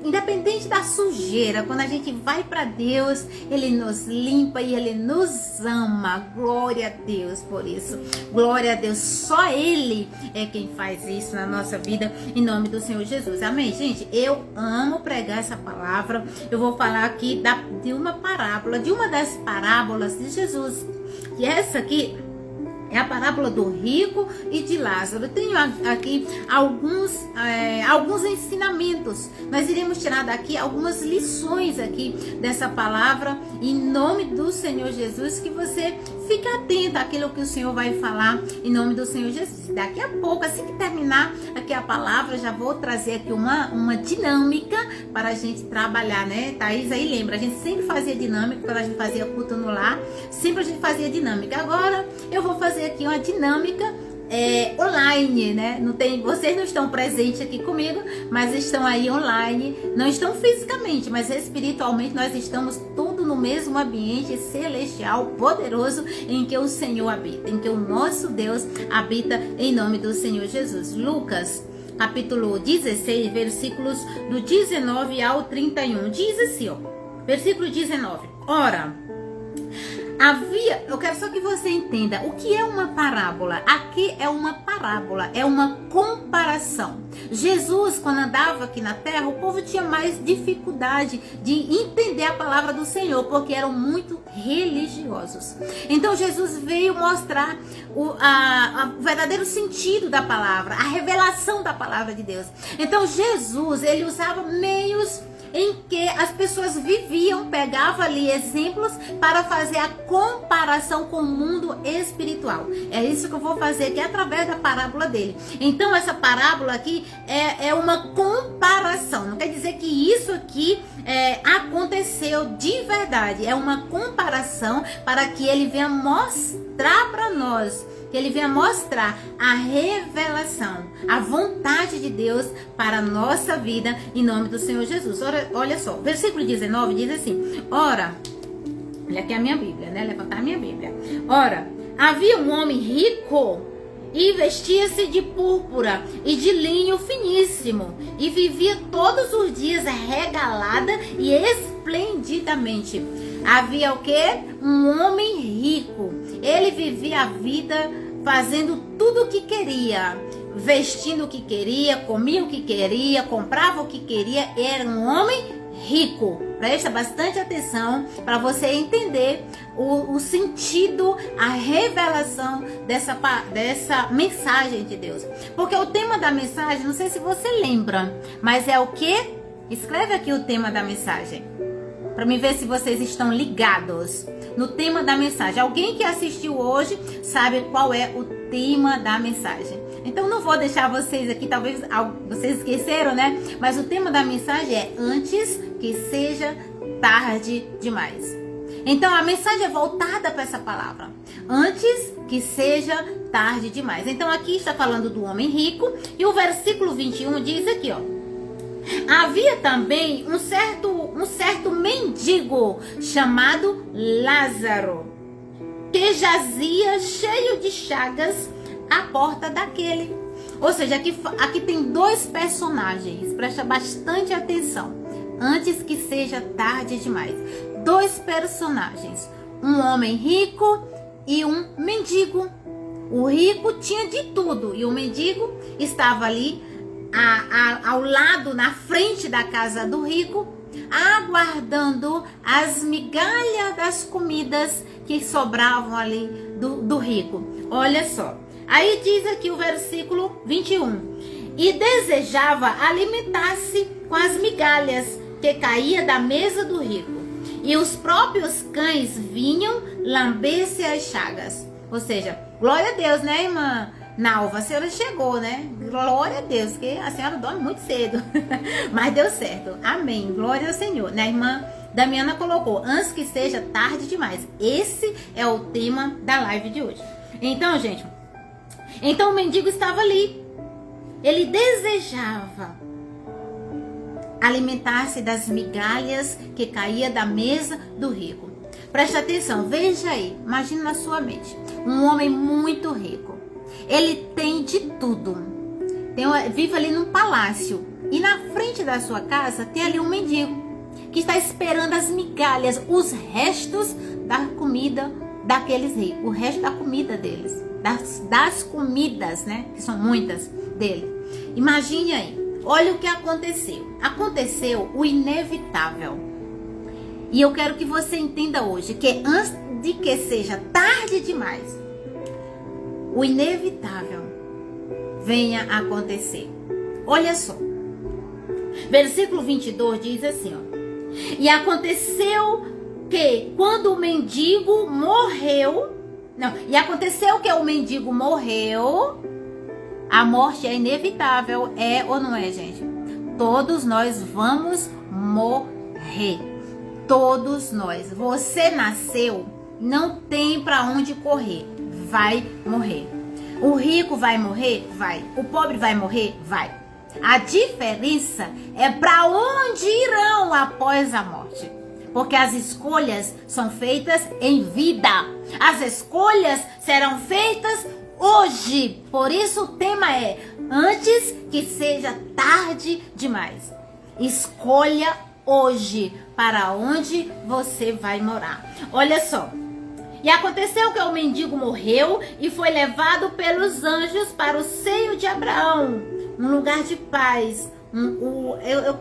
Independente da sujeira, quando a gente vai para Deus, Ele nos limpa e Ele nos ama. Glória a Deus por isso. Glória a Deus. Só Ele é quem faz isso na nossa vida, em nome do Senhor Jesus. Amém, gente? Eu amo pregar essa palavra. Eu vou falar aqui de uma parábola, de uma das parábolas de Jesus. E essa aqui é a parábola do rico e de Lázaro. Eu tenho aqui alguns ensinamentos. Nós iremos tirar daqui algumas lições aqui dessa palavra, em nome do Senhor Jesus, que você fique atento àquilo que o Senhor vai falar, em nome do Senhor Jesus. Daqui a pouco, assim que terminar aqui a palavra, já vou trazer aqui uma dinâmica para a gente trabalhar, né? Thaís aí lembra, a gente sempre fazia dinâmica, quando a gente fazia culto no lar, sempre a gente fazia dinâmica. Agora eu vou fazer aqui uma dinâmica online, né? Vocês não estão presentes aqui comigo, mas estão aí online, não estão fisicamente, mas espiritualmente nós estamos tudo no mesmo ambiente celestial, poderoso, em que o Senhor habita, em que o nosso Deus habita, em nome do Senhor Jesus. Lucas capítulo 16, versículos do 19 ao 31, diz assim, ó, versículo 19, ora, eu quero só que você entenda o que é uma parábola. Aqui é uma parábola, é uma comparação. Jesus, quando andava aqui na terra, o povo tinha mais dificuldade de entender a palavra do Senhor, porque eram muito religiosos. Então Jesus veio mostrar o verdadeiro sentido da palavra, a revelação da palavra de Deus. Então Jesus, ele usava meios em que as pessoas viviam, pegava ali exemplos para fazer a comparação com o mundo espiritual. É isso que eu vou fazer aqui através da parábola dele. Então essa parábola aqui é uma comparação. Não quer dizer que isso aqui aconteceu de verdade. É uma comparação para que ele venha mostrar para nós, que ele venha mostrar a revelação, a vontade de Deus para a nossa vida, em nome do Senhor Jesus. Olha só, versículo 19 diz assim, ora, olha aqui a minha Bíblia, né? Levantar a minha Bíblia. Ora, havia um homem rico e vestia-se de púrpura e de linho finíssimo e vivia todos os dias regalada e esplendidamente. Havia o quê? Um homem rico. Ele vivia a vida fazendo tudo o que queria, vestindo o que queria, comia o que queria, comprava o que queria. Era um homem rico. Presta bastante atenção para você entender o sentido, a revelação dessa mensagem de Deus. Porque o tema da mensagem, não sei se você lembra, mas é o quê? Escreve aqui o tema da mensagem, para me ver se vocês estão ligados no tema da mensagem. Alguém que assistiu hoje sabe qual é o tema da mensagem. Então não vou deixar vocês aqui, talvez vocês esqueceram, né? Mas o tema da mensagem é antes que seja tarde demais. Então a mensagem é voltada para essa palavra. Antes que seja tarde demais. Então aqui está falando do homem rico e o versículo 21 diz aqui, ó. Havia também um certo mendigo chamado Lázaro, que jazia cheio de chagas à porta daquele. Ou seja, aqui tem dois personagens, presta bastante atenção, antes que seja tarde demais. Dois personagens, um homem rico e um mendigo. O rico tinha de tudo e o mendigo estava ali ao lado, na frente da casa do rico, aguardando as migalhas das comidas que sobravam ali do rico. Olha só, aí diz aqui o versículo 21, e desejava alimentar-se com as migalhas que caía da mesa do rico, e os próprios cães vinham lamber-se as chagas. Ou seja, glória a Deus, né, irmã Nalva? A senhora chegou, né? Glória a Deus, que a senhora dorme muito cedo. Mas deu certo. Amém. Glória ao Senhor. Né, a irmã Damiana colocou, antes que seja tarde demais. Esse é o tema da live de hoje. Então, gente, o mendigo estava ali. Ele desejava alimentar-se das migalhas que caía da mesa do rico. Presta atenção, veja aí, imagine na sua mente, um homem muito rico. Ele tem de tudo. Vive ali num palácio. E na frente da sua casa tem ali um mendigo que está esperando as migalhas, os restos da comida daqueles ricos, o resto da comida deles, das comidas, né, que são muitas dele. Imagine aí, olha o que aconteceu. Aconteceu o inevitável. E eu quero que você entenda hoje que antes de que seja tarde demais, o inevitável venha a acontecer. Olha só. Versículo 22 diz assim, ó. E aconteceu que quando o mendigo morreu, e aconteceu que o mendigo morreu, a morte é inevitável, é ou não é, gente? Todos nós vamos morrer. Todos nós. Você nasceu, não tem para onde correr, vai morrer. O rico vai morrer? Vai. O pobre vai morrer? Vai. A diferença é para onde irão após a morte. Porque as escolhas são feitas em vida. As escolhas serão feitas hoje. Por isso o tema é: antes que seja tarde demais. Escolha hoje para onde você vai morar. Olha só. E aconteceu que o mendigo morreu e foi levado pelos anjos para o seio de Abraão, um lugar de paz.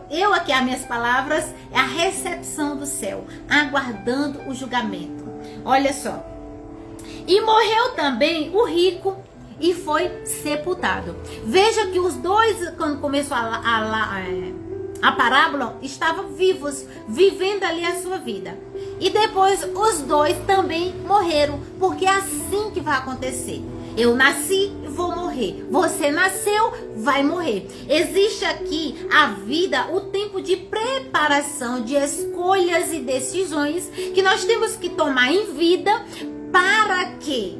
Eu aqui, as minhas palavras, é a recepção do céu, aguardando o julgamento. Olha só. E morreu também o rico e foi sepultado. Veja que os dois, quando começou a parábola, estavam vivos, vivendo ali a sua vida. E depois os dois também morreram, porque é assim que vai acontecer. Eu nasci e vou morrer. Você nasceu, vai morrer. Existe aqui a vida, o tempo de preparação, de escolhas e decisões que nós temos que tomar em vida. Para quê?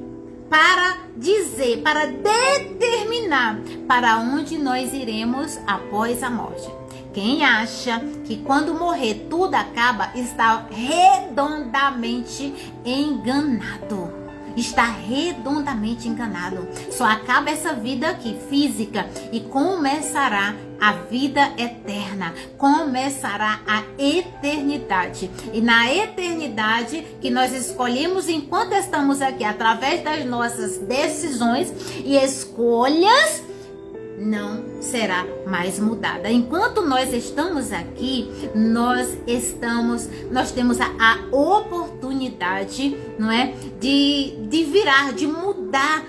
Para dizer, para determinar para onde nós iremos após a morte. Quem acha que quando morrer tudo acaba, está redondamente enganado. Está redondamente enganado. Só acaba essa vida aqui, física, e começará a vida eterna. Começará a eternidade. E na eternidade que nós escolhemos enquanto estamos aqui, através das nossas decisões e escolhas, não será mais mudada. Enquanto nós estamos aqui, nós temos a oportunidade, não é, de virar, de mudar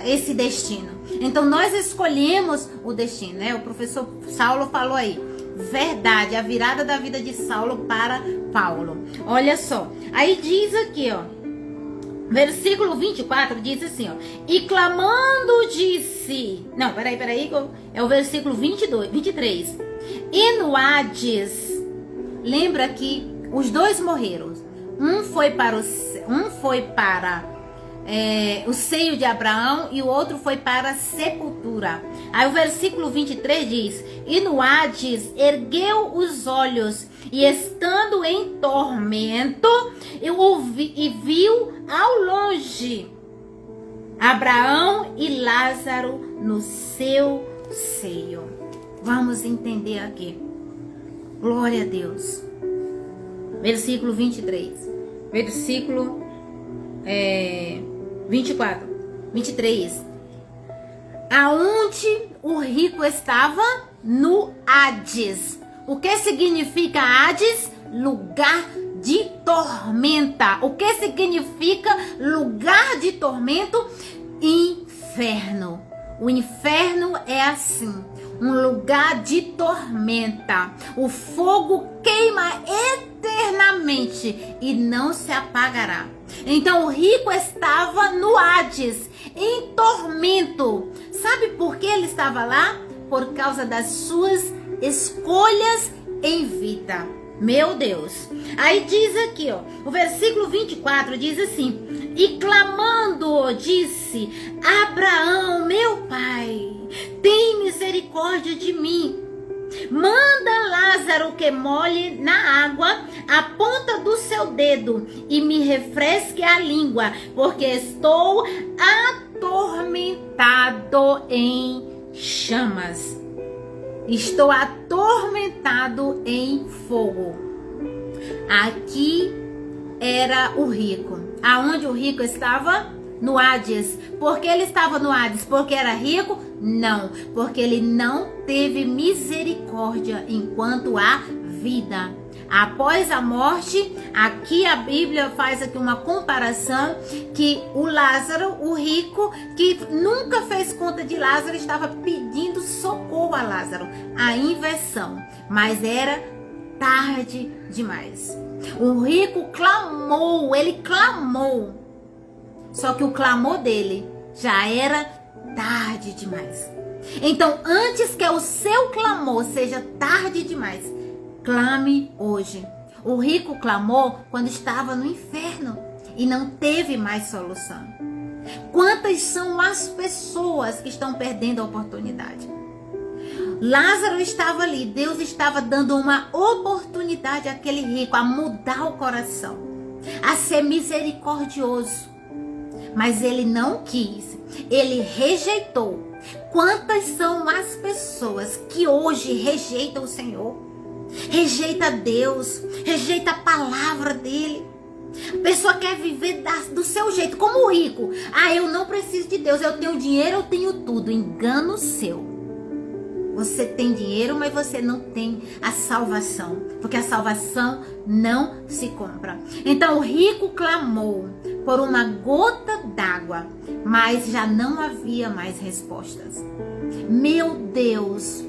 esse destino. Então nós escolhemos o destino, né? O professor Saulo falou aí, verdade, a virada da vida de Saulo para Paulo. Olha só, aí diz aqui, ó. Versículo 24 diz assim, ó. E clamando disse... Não, peraí. É o versículo 23. E no Hades... Lembra que os dois morreram. Um foi para o seio de Abraão e o outro foi para a sepultura. Aí o versículo 23 diz: e no Hades ergueu os olhos e estando em tormento e viu ao longe Abraão e Lázaro no seu seio. Vamos entender aqui. Glória a Deus. Versículo 23. Versículo 23. Aonde o rico estava? No Hades. O que significa Hades? Lugar de tormenta. O que significa lugar de tormento? Inferno. O inferno é assim, um lugar de tormenta. O fogo queima eternamente e não se apagará. Então o rico estava no Hades, em tormento. Sabe por que ele estava lá? Por causa das suas escolhas em vida. Meu Deus. Aí diz aqui, ó, o versículo 24 diz assim: e clamando disse: Abraão, meu pai, tem misericórdia de mim. Manda Lázaro que molhe na água a ponta do seu dedo e me refresque a língua, porque estou atormentado em chamas. estou atormentado em fogo. Aqui era o rico. Aonde o rico estava? No Hades. Por que ele estava no Hades? Porque era rico? Não, porque ele não teve misericórdia enquanto há vida. Após a morte, aqui a Bíblia faz aqui uma comparação que o Lázaro, o rico, que nunca fez conta de Lázaro, estava pedindo socorro a Lázaro. A inversão, mas era tarde demais. O rico clamou, ele clamou. Só que o clamor dele já era tarde demais. Então, antes que o seu clamor seja tarde demais, clame hoje. O rico clamou quando estava no inferno e não teve mais solução. Quantas são as pessoas que estão perdendo a oportunidade? Lázaro estava ali, Deus estava dando uma oportunidade àquele rico a mudar o coração, a ser misericordioso. Mas ele não quis, ele rejeitou. Quantas são as pessoas que hoje rejeitam o Senhor? Rejeita Deus, rejeita a palavra dele. A pessoa quer viver do seu jeito, como o rico. Eu não preciso de Deus, eu tenho dinheiro, eu tenho tudo. Engano seu. Você tem dinheiro, mas você não tem a salvação, porque a salvação não se compra. Então o rico clamou por uma gota d'água, mas já não havia mais respostas. Meu Deus,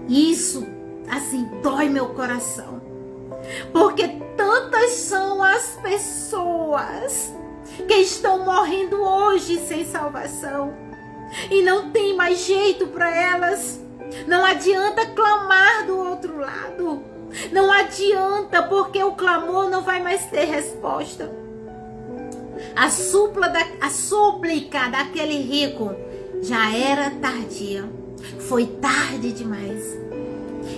isso assim dói meu coração, porque tantas são as pessoas que estão morrendo hoje sem salvação e não tem mais jeito para elas. Não adianta clamar do outro lado. Não adianta, porque o clamor não vai mais ter resposta. A súplica daquele rico já era tardia. Foi tarde demais.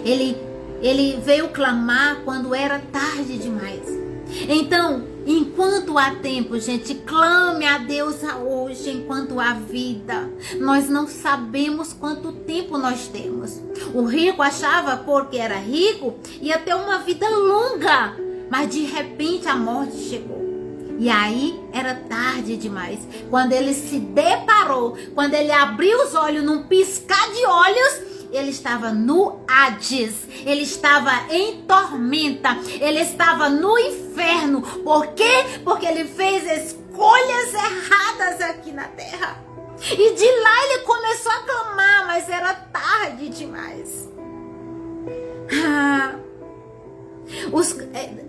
Ele veio clamar quando era tarde demais. Então, enquanto há tempo, gente, clame a Deus hoje, enquanto há vida. Nós não sabemos quanto tempo nós temos. O rico achava, porque era rico, ia ter uma vida longa, mas de repente a morte chegou. E aí era tarde demais. Quando ele se deparou, quando ele abriu os olhos num piscar de olhos, ele estava no Hades, ele estava em tormenta, ele estava no inferno. Por quê? Porque ele fez escolhas erradas aqui na terra. E de lá ele começou a clamar, mas era tarde demais.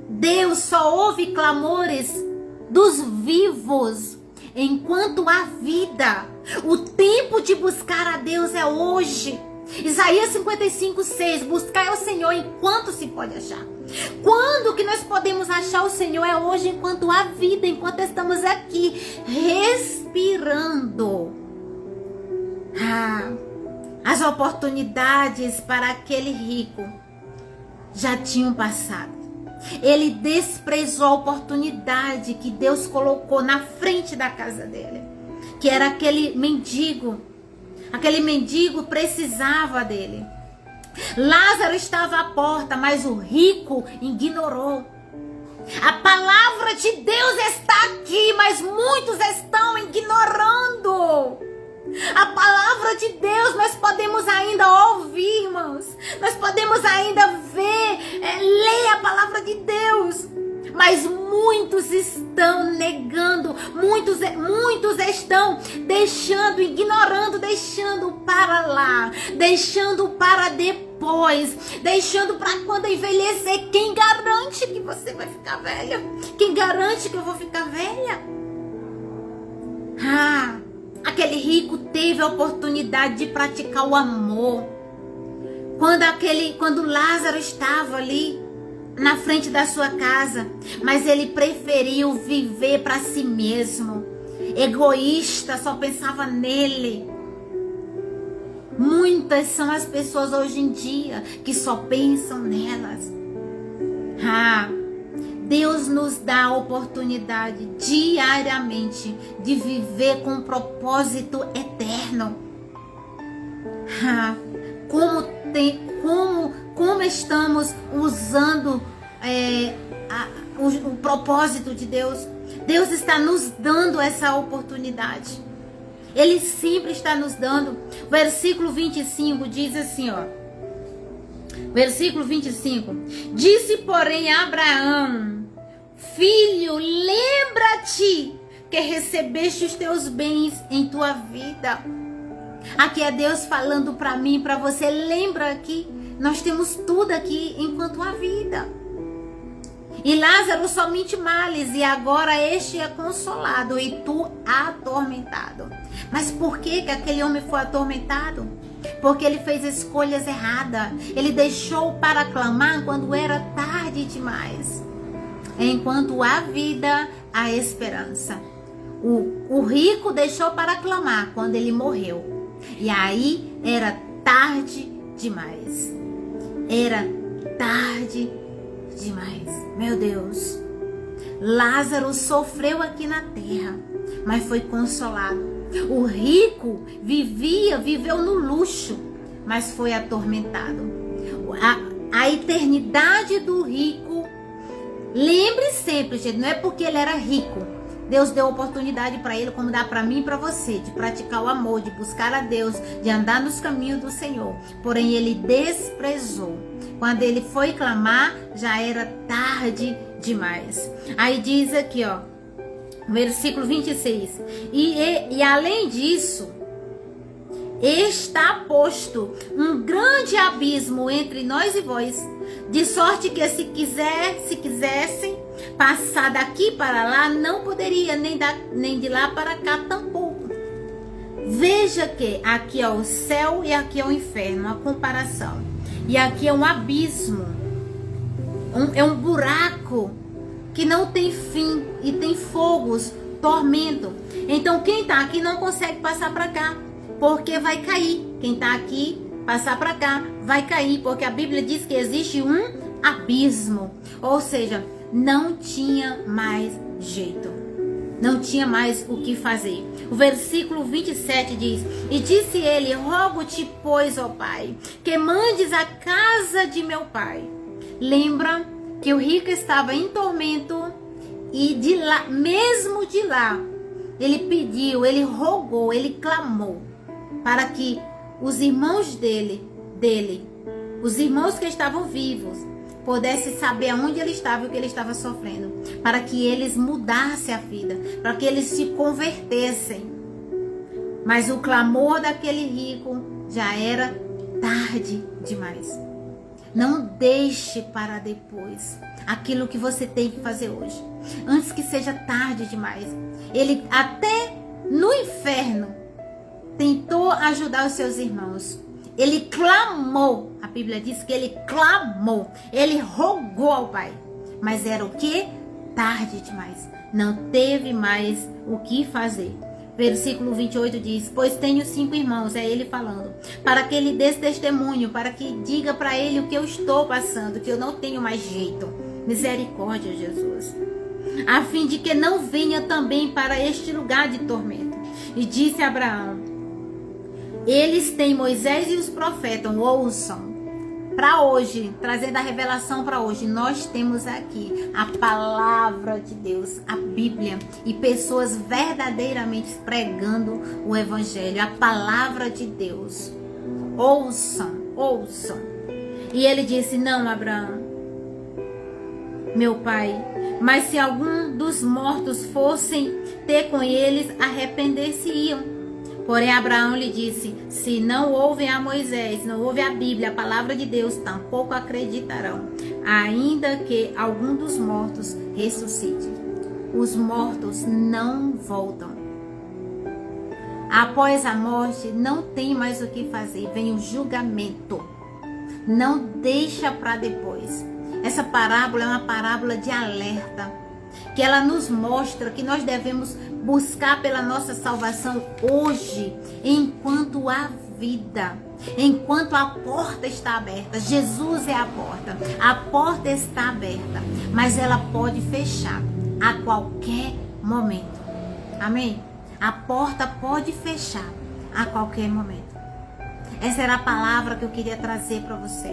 Deus só ouve clamores dos vivos enquanto há vida. O tempo de buscar a Deus é hoje. Isaías 55:6, buscar ao Senhor enquanto se pode achar. Quando que nós podemos achar o Senhor? É hoje, enquanto há vida, enquanto estamos aqui respirando. As oportunidades para aquele rico já tinham passado. Ele desprezou a oportunidade que Deus colocou na frente da casa dele, que era aquele mendigo. Aquele mendigo precisava dele. Lázaro estava à porta, mas o rico ignorou. A palavra de Deus está aqui, mas muitos estão ignorando. A palavra de Deus nós podemos ainda ouvir, irmãos. Nós podemos ainda ver, ler a palavra de Deus. Mas muitos estão negando, muitos estão deixando, ignorando, deixando para lá, deixando para depois, deixando para quando envelhecer. Quem garante que você vai ficar velha? Quem garante que eu vou ficar velha? Aquele rico teve a oportunidade de praticar o amor. Quando Lázaro estava ali na frente da sua casa, mas ele preferiu viver para si mesmo, egoísta, só pensava nele. Muitas são as pessoas hoje em dia que só pensam nelas. Deus nos dá a oportunidade diariamente de viver com um propósito eterno. Como como estamos usando o propósito de Deus. Deus está nos dando essa oportunidade. Ele sempre está nos dando. Versículo 25 diz assim, ó. Versículo 25. Disse, porém, Abraão: filho, lembra-te que recebeste os teus bens em tua vida. Aqui é Deus falando para mim e para você. Lembra que nós temos tudo aqui enquanto a vida. E Lázaro somente males, e agora este é consolado, e tu atormentado. Mas por que aquele homem foi atormentado? Porque ele fez escolhas erradas. Ele deixou para clamar quando era tarde demais. Enquanto há vida, há esperança. O rico deixou para clamar quando ele morreu. E aí era tarde demais. Era tarde demais. Meu Deus. Lázaro sofreu aqui na terra, mas foi consolado. O rico viveu no luxo, mas foi atormentado. A eternidade do rico, lembre sempre, gente, não é porque ele era rico. Deus deu oportunidade para ele, como dá para mim e para você, de praticar o amor, de buscar a Deus, de andar nos caminhos do Senhor. Porém, ele desprezou. Quando ele foi clamar, já era tarde demais. Aí diz aqui, ó, versículo 26. E além disso, está posto um grande abismo entre nós e vós, de sorte que se quisessem passar daqui para lá, não poderia, nem de lá para cá tampouco. Veja que aqui é o céu e aqui é o inferno, uma comparação. E aqui é um abismo, é um buraco que não tem fim e tem fogos, tormento. Então quem está aqui não consegue passar para cá, porque vai cair. Quem está aqui, passar para cá, vai cair, porque a Bíblia diz que existe um abismo. Ou seja, não tinha mais jeito. Não tinha mais o que fazer. O versículo 27 diz: e disse ele: rogo-te, pois, ó Pai, que mandes a casa de meu pai. Lembra que o rico estava em tormento, e de lá, mesmo de lá, ele pediu, ele rogou, ele clamou para que os irmãos dele, os irmãos que estavam vivos, pudessem saber aonde ele estava e o que ele estava sofrendo, para que eles mudassem a vida, para que eles se convertessem. Mas o clamor daquele rico já era tarde demais. Não deixe para depois aquilo que você tem que fazer hoje, antes que seja tarde demais. Ele até no inferno tentou ajudar os seus irmãos. Ele clamou, a Bíblia diz que ele clamou, ele rogou ao Pai, mas era o que? Tarde demais, não teve mais o que fazer. Versículo 28 diz: pois tenho 5 irmãos, é ele falando, para que ele dê testemunho, para que diga para ele o que eu estou passando, que eu não tenho mais jeito. Misericórdia, Jesus, a fim de que não venha também para este lugar de tormento. E disse Abraão: eles têm Moisés e os profetas, ouçam. Para hoje, trazendo a revelação para hoje, nós temos aqui a palavra de Deus, a Bíblia, e pessoas verdadeiramente pregando o Evangelho, a palavra de Deus. Ouçam, ouçam. E ele disse: não, Abraão, meu pai, mas se algum dos mortos fossem ter com eles, arrepender-se-iam. Porém, Abraão lhe disse: se não ouvem a Moisés, não ouvem a Bíblia, a palavra de Deus, tampouco acreditarão, ainda que algum dos mortos ressuscite. Os mortos não voltam. Após a morte, não tem mais o que fazer, vem o julgamento. Não deixa para depois. Essa parábola é uma parábola de alerta, que ela nos mostra que nós devemos buscar pela nossa salvação hoje, enquanto há vida, enquanto a porta está aberta. Jesus é a porta está aberta, mas ela pode fechar a qualquer momento. Amém? A porta pode fechar a qualquer momento. Essa era a palavra que eu queria trazer para você.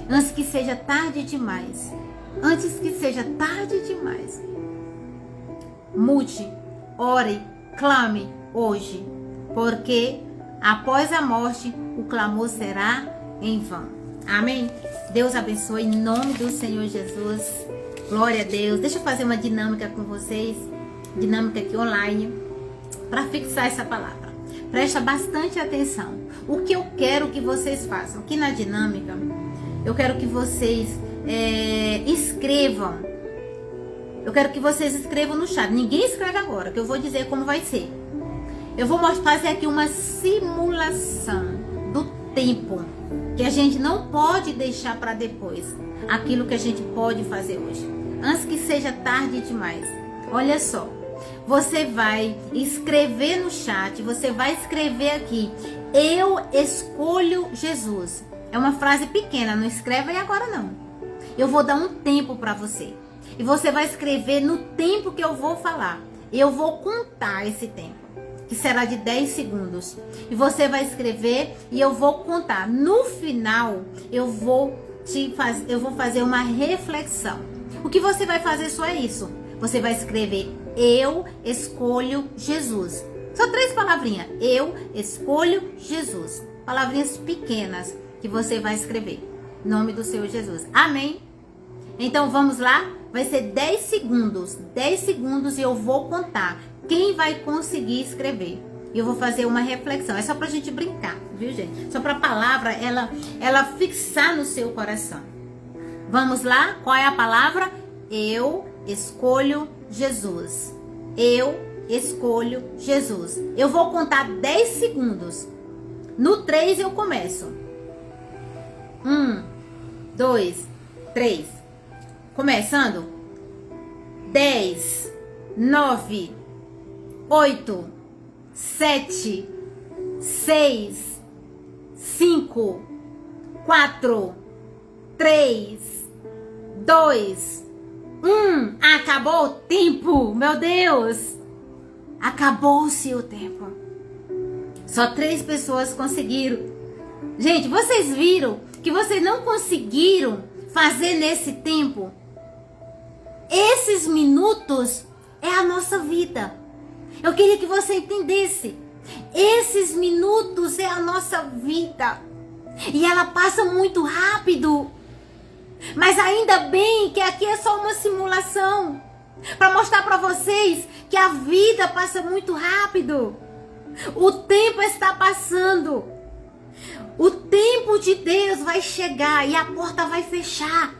Antes que seja tarde demais. Antes que seja tarde demais. Mude, ore, clame hoje. Porque após a morte, o clamor será em vão. Amém? Deus abençoe em nome do Senhor Jesus. Glória a Deus. Deixa eu fazer uma dinâmica com vocês. Dinâmica aqui online. Para fixar essa palavra. Presta bastante atenção. O que eu quero que vocês façam? Aqui na dinâmica, eu quero que vocês escrevam. Eu quero que vocês escrevam no chat. Ninguém escreve agora, que eu vou dizer como vai ser. Eu vou fazer aqui uma simulação do tempo que a gente não pode deixar para depois. Aquilo que a gente pode fazer hoje. Antes que seja tarde demais. Olha só. Você vai escrever no chat. Você vai escrever aqui. Eu escolho Jesus. É uma frase pequena. Não escreve aí agora não. Eu vou dar um tempo para você. E você vai escrever no tempo que eu vou falar. Eu vou contar esse tempo. Que será de 10 segundos. E você vai escrever e eu vou contar. No final, eu vou fazer uma reflexão. O que você vai fazer só é isso. Você vai escrever, eu escolho Jesus. Só 3 palavrinhas. Eu escolho Jesus. Palavrinhas pequenas que você vai escrever. Em nome do Senhor Jesus. Amém? Então vamos lá? Vai ser 10 segundos. 10 segundos e eu vou contar. Quem vai conseguir escrever? Eu vou fazer uma reflexão. É só pra gente brincar, viu, gente? Só pra palavra ela fixar no seu coração. Vamos lá? Qual é a palavra? Eu escolho Jesus. Eu escolho Jesus. Eu vou contar 10 segundos. No 3 eu começo. 1, 2, 3. Começando. 10, 9, 8, 7, 6, 5, 4, 3, 2, 1. Acabou o tempo, meu Deus. Acabou-se o tempo. Só 3 pessoas conseguiram. Gente, vocês viram que vocês não conseguiram fazer nesse tempo? Esses minutos é a nossa vida. Eu queria que você entendesse. Esses minutos é a nossa vida. E ela passa muito rápido. Mas ainda bem que aqui é só uma simulação. Para mostrar para vocês que a vida passa muito rápido. O tempo está passando. O tempo de Deus vai chegar e a porta vai fechar.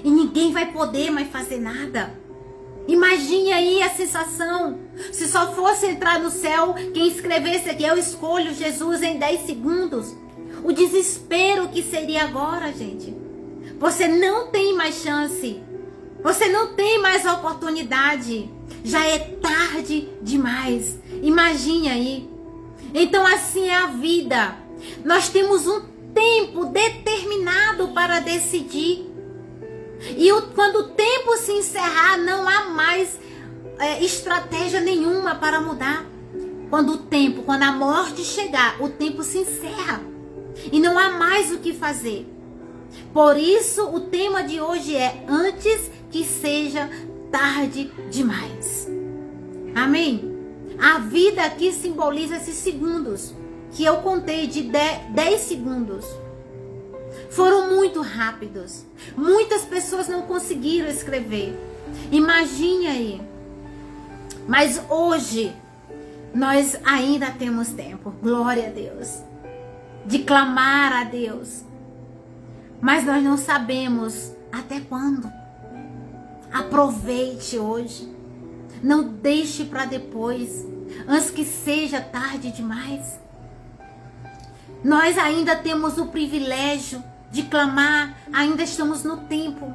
E ninguém vai poder mais fazer nada. Imagine aí a sensação. Se só fosse entrar no céu, quem escrevesse aqui, eu escolho Jesus em 10 segundos. O desespero que seria agora, gente. Você não tem mais chance. Você não tem mais oportunidade. Já é tarde demais. Imagine aí. Então assim é a vida. Nós temos um tempo determinado para decidir. E quando o tempo se encerrar, não há mais estratégia nenhuma para mudar. Quando a morte chegar, o tempo se encerra. E não há mais o que fazer. Por isso, o tema de hoje é antes que seja tarde demais. Amém? A vida aqui simboliza esses segundos que eu contei de 10 segundos. Foram muito rápidos. Muitas pessoas não conseguiram escrever. Imagine aí. Mas hoje, nós ainda temos tempo. Glória a Deus. De clamar a Deus. Mas nós não sabemos até quando. Aproveite hoje. Não deixe para depois. Antes que seja tarde demais. Nós ainda temos o privilégio de clamar, ainda estamos no tempo,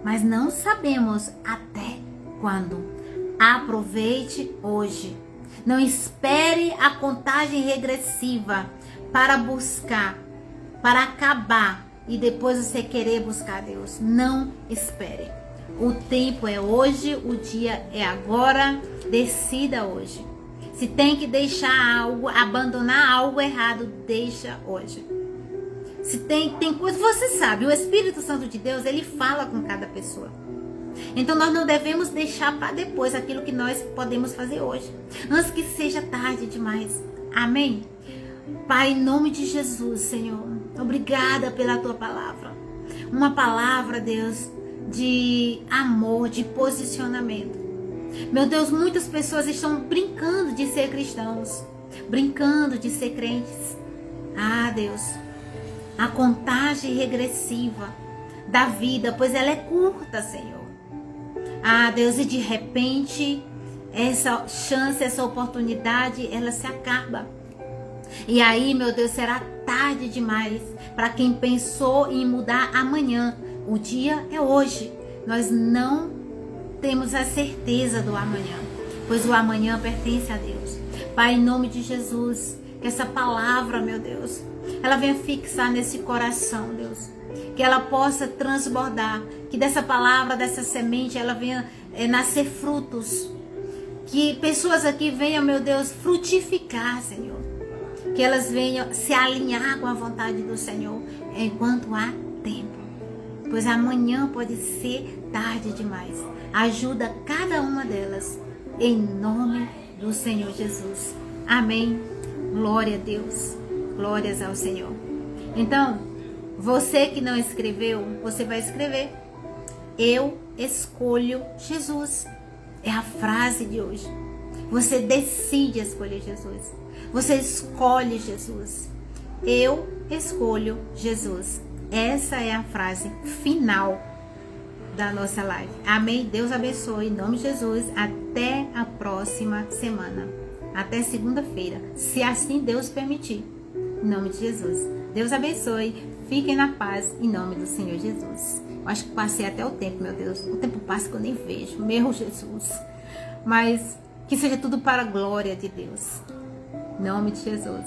mas não sabemos até quando. Aproveite hoje. Não espere a contagem regressiva para buscar, para acabar e depois você querer buscar Deus. Não espere. O tempo é hoje, o dia é agora. Decida hoje. Se tem que deixar algo, abandonar algo errado, deixa hoje. Se tem coisa, você sabe, o Espírito Santo de Deus, ele fala com cada pessoa. Então nós não devemos deixar para depois aquilo que nós podemos fazer hoje, antes que seja tarde demais. Amém? Pai, em nome de Jesus, Senhor, obrigada pela tua palavra. Uma palavra, Deus, de amor, de posicionamento. Meu Deus, muitas pessoas estão brincando de ser cristãos, brincando de ser crentes. Ah, Deus, a contagem regressiva da vida, pois ela é curta, Senhor. Ah, Deus, e de repente, essa chance, essa oportunidade, ela se acaba. E aí, meu Deus, será tarde demais para quem pensou em mudar amanhã. O dia é hoje. Nós não temos a certeza do amanhã, pois o amanhã pertence a Deus. Pai, em nome de Jesus, que essa palavra, meu Deus, ela venha fixar nesse coração, Deus. Que ela possa transbordar, que dessa palavra, dessa semente, ela venha nascer frutos. Que pessoas aqui venham, meu Deus, frutificar, Senhor. Que elas venham se alinhar com a vontade do Senhor enquanto há tempo. Pois amanhã pode ser tarde demais. Ajuda cada uma delas, em nome do Senhor Jesus. Amém. Glória a Deus. Glórias ao Senhor. Então, você que não escreveu, você vai escrever. Eu escolho Jesus. É a frase de hoje. Você decide escolher Jesus. Você escolhe Jesus. Eu escolho Jesus. Essa é a frase final da nossa live. Amém? Deus abençoe. Em nome de Jesus. Até a próxima semana. Até segunda-feira. Se assim Deus permitir. Em nome de Jesus. Deus abençoe. Fiquem na paz. Em nome do Senhor Jesus. Eu acho que passei até o tempo, meu Deus. O tempo passa que eu nem vejo. Meu Jesus. Mas que seja tudo para a glória de Deus. Em nome de Jesus.